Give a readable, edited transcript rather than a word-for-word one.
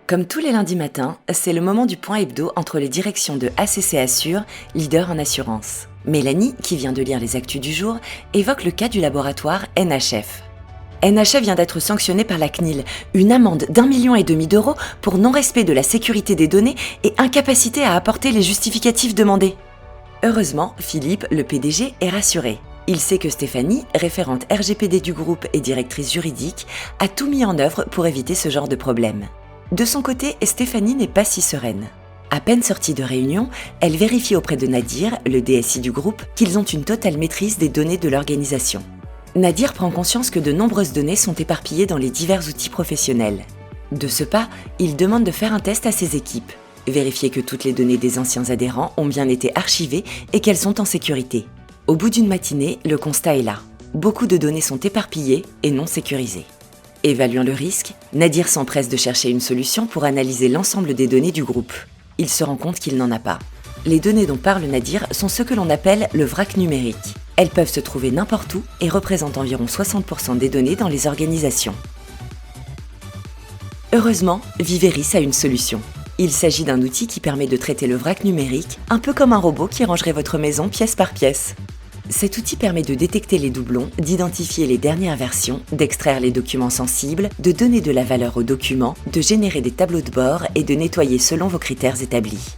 Comme tous les lundis matins, c'est le moment du point hebdo entre les directions de ACC Assure, leader en assurance. Mélanie, qui vient de lire les actus du jour, évoque le cas du laboratoire NHF. NHF vient d'être sanctionné par la CNIL, une amende d'1,5 million d'euros pour non-respect de la sécurité des données et incapacité à apporter les justificatifs demandés. Heureusement, Philippe, le PDG, est rassuré. Il sait que Stéphanie, référente RGPD du groupe et directrice juridique, a tout mis en œuvre pour éviter ce genre de problème. De son côté, Stéphanie n'est pas si sereine. À peine sortie de réunion, elle vérifie auprès de Nadir, le DSI du groupe, qu'ils ont une totale maîtrise des données de l'organisation. Nadir prend conscience que de nombreuses données sont éparpillées dans les divers outils professionnels. De ce pas, il demande de faire un test à ses équipes, vérifier que toutes les données des anciens adhérents ont bien été archivées et qu'elles sont en sécurité. Au bout d'une matinée, le constat est là. Beaucoup de données sont éparpillées et non sécurisées. Évaluant le risque, Nadir s'empresse de chercher une solution pour analyser l'ensemble des données du groupe. Il se rend compte qu'il n'en a pas. Les données dont parle Nadir sont ce que l'on appelle le vrac numérique. Elles peuvent se trouver n'importe où et représentent environ 60% des données dans les organisations. Heureusement, Viveris a une solution. Il s'agit d'un outil qui permet de traiter le vrac numérique, un peu comme un robot qui rangerait votre maison pièce par pièce. Cet outil permet de détecter les doublons, d'identifier les dernières versions, d'extraire les documents sensibles, de donner de la valeur aux documents, de générer des tableaux de bord et de nettoyer selon vos critères établis.